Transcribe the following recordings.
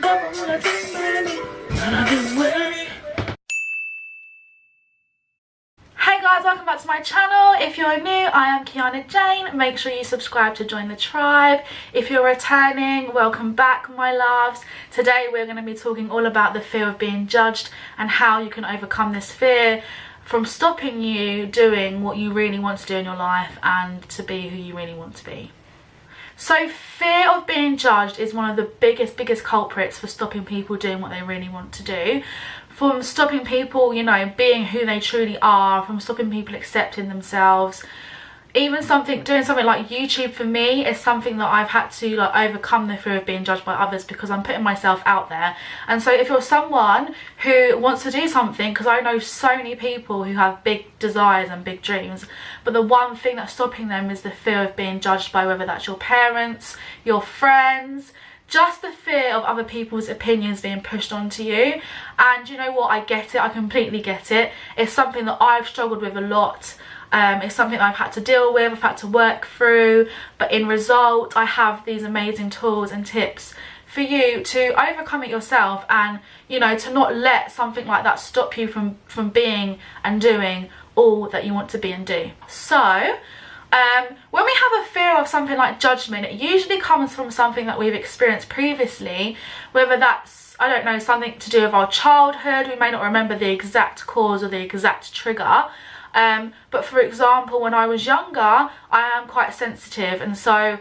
Hey guys, welcome back to my channel. If you're new, I am Kiarna Jayne. Make sure you subscribe to join the tribe. If you're returning, welcome back, my loves. Today we're going to be talking all about the fear of being judged and how you can overcome this fear from stopping you doing what you really want to do in your life and to be who you really want to be. So fear of being judged is one of the biggest culprits for stopping people doing what they really want to do. From stopping people, you know, being who they truly are, from stopping people accepting themselves. Even doing something like YouTube for me is something that I've had to like overcome the fear of being judged by others, because I'm putting myself out there. And so if you're someone who wants to do something, because I know so many people who have big desires and big dreams, but the one thing that's stopping them is the fear of being judged by, whether that's your parents, your friends, just the fear of other people's opinions being pushed onto you. And you know what, I get it, I completely get it. It's something that I've struggled with a lot. It's something I've had to deal with, I've had to work through, but in result I have these amazing tools and tips for you to overcome it yourself, and you know, to not let something like that stop you from being and doing all that you want to be and do. So when we have a fear of something like judgment, it usually comes from something that we've experienced previously, whether that's, I don't know, something to do with our childhood. We may not remember the exact cause or the exact trigger, but for example, when I was younger, I am quite sensitive, and so,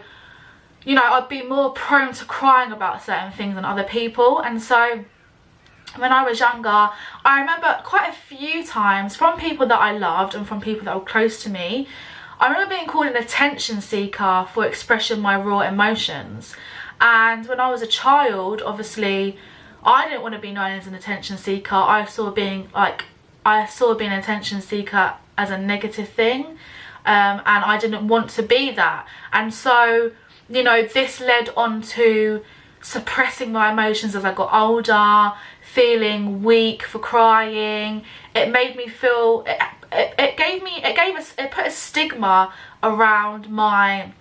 you know, I'd be more prone to crying about certain things than other people. And so when I was younger, I remember quite a few times from people that I loved and from people that were close to me, I remember being called an attention seeker for expressing my raw emotions. And when I was a child, obviously, I didn't want to be known as an attention seeker. I saw being an attention seeker as a negative thing, and I didn't want to be that. And so, you know, this led on to suppressing my emotions as I got older, feeling weak for crying. It made me feel, it put a stigma around my,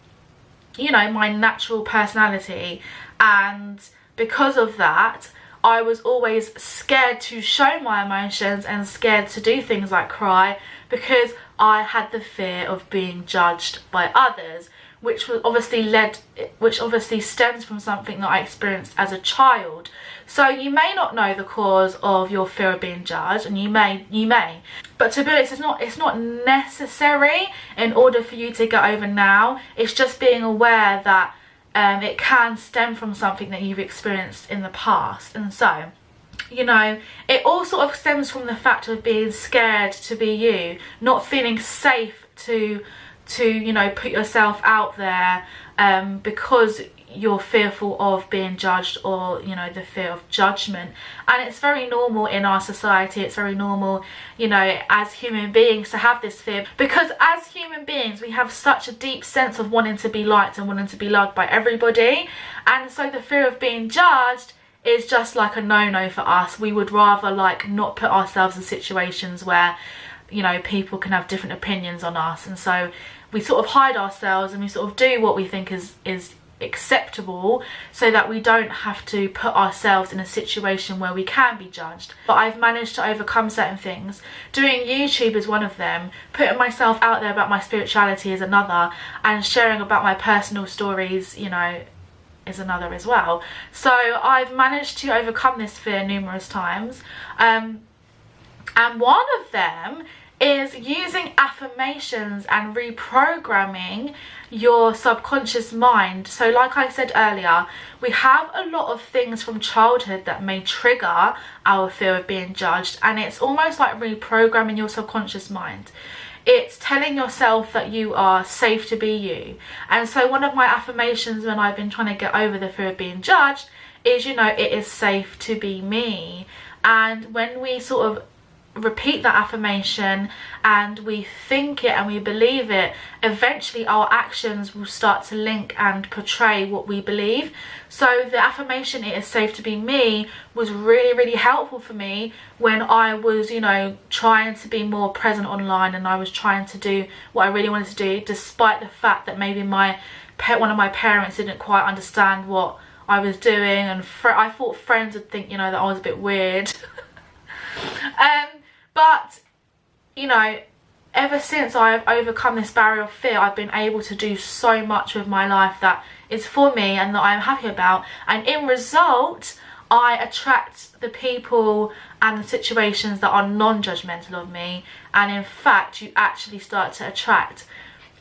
you know, my natural personality. And because of that, I was always scared to show my emotions and scared to do things like cry, because I had the fear of being judged by others, which obviously stems from something that I experienced as a child. So you may not know the cause of your fear of being judged, and you may, but to be honest, it's not necessary in order for you to get over now. It's just being aware that it can stem from something that you've experienced in the past. And so, you know, it all sort of stems from the fact of being scared to be you, not feeling safe to you know, put yourself out there, because you're fearful of being judged, or you know, the fear of judgment. And it's very normal in our society, it's very normal, you know, as human beings to have this fear, because as human beings we have such a deep sense of wanting to be liked and wanting to be loved by everybody. And so the fear of being judged is just like a no-no for us. We would rather like not put ourselves in situations where, you know, people can have different opinions on us, and so we sort of hide ourselves and we sort of do what we think is acceptable, so that we don't have to put ourselves in a situation where we can be judged. But I've managed to overcome certain things. Doing YouTube is one of them, putting myself out there about my spirituality is another, and sharing about my personal stories, you know, is another as well. So I've managed to overcome this fear numerous times, and one of them is using affirmations and reprogramming your subconscious mind. So like I said earlier, we have a lot of things from childhood that may trigger our fear of being judged, and it's almost like reprogramming your subconscious mind. It's telling yourself that you are safe to be you. And so one of my affirmations when I've been trying to get over the fear of being judged is, you know, it is safe to be me. And when we sort of repeat that affirmation and we think it and we believe it, eventually our actions will start to link and portray what we believe. So the affirmation, it is safe to be me, was really helpful for me when I was, you know, trying to be more present online, and I was trying to do what I really wanted to do, despite the fact that maybe one of my parents didn't quite understand what I was doing, and I thought friends would think, you know, that I was a bit weird. But, you know, ever since I've overcome this barrier of fear, I've been able to do so much with my life that is for me and that I'm happy about. And in result, I attract the people and the situations that are non-judgmental of me. And in fact, you actually start to attract,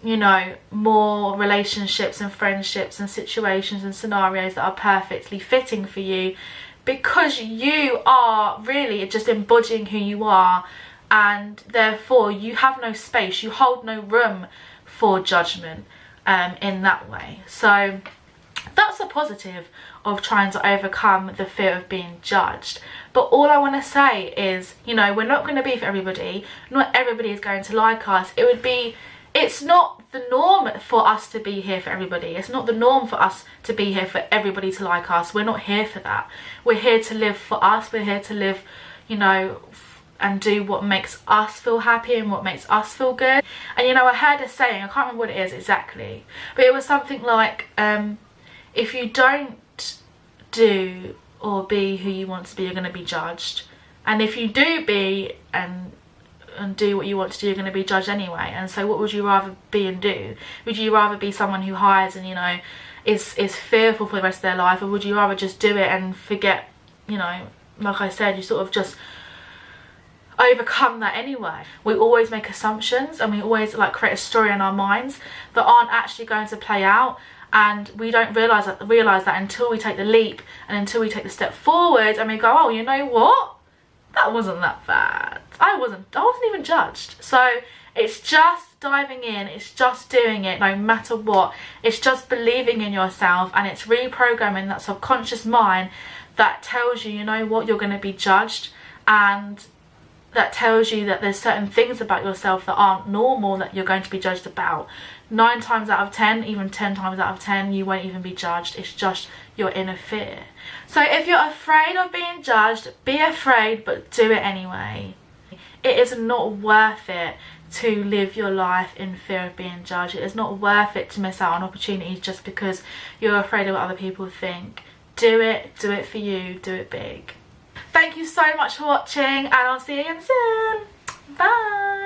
you know, more relationships and friendships and situations and scenarios that are perfectly fitting for you, because you are really just embodying who you are, and therefore you have no space, you hold no room for judgment in that way. So that's a positive of trying to overcome the fear of being judged. But all I want to say is, you know, we're not going to be for everybody. Not everybody is going to like us. It's not the norm for us to be here for everybody. It's not the norm for us to be here for everybody to like us. We're not here for that. We're here to live for us. We're here to live, you know, and do what makes us feel happy and what makes us feel good. And, you know, I heard a saying, I can't remember what it is exactly, but it was something like, if you don't do or be who you want to be, you're going to be judged. And if you do be and do what you want to do, you're going to be judged anyway. And so what would you rather be and do? Would you rather be someone who hides and, you know, is fearful for the rest of their life, or would you rather just do it and forget, you know, like I said, you sort of just overcome that anyway. We always make assumptions, and we always like create a story in our minds that aren't actually going to play out, and we don't realise that until we take the leap and until we take the step forward and we go, oh, you know what, that wasn't that bad. I wasn't even judged. So it's just diving in, it's just doing it no matter what. It's just believing in yourself, and it's reprogramming that subconscious mind that tells you, you know what, you're going to be judged, and that tells you that there's certain things about yourself that aren't normal that you're going to be judged about. 9 times out of 10, even 10 times out of 10, you won't even be judged. It's just your inner fear. So if you're afraid of being judged, be afraid, but do it anyway. It is not worth it to live your life in fear of being judged. It is not worth it to miss out on opportunities just because you're afraid of what other people think. Do it for you, do it big. Thank you so much for watching, and I'll see you again soon. Bye.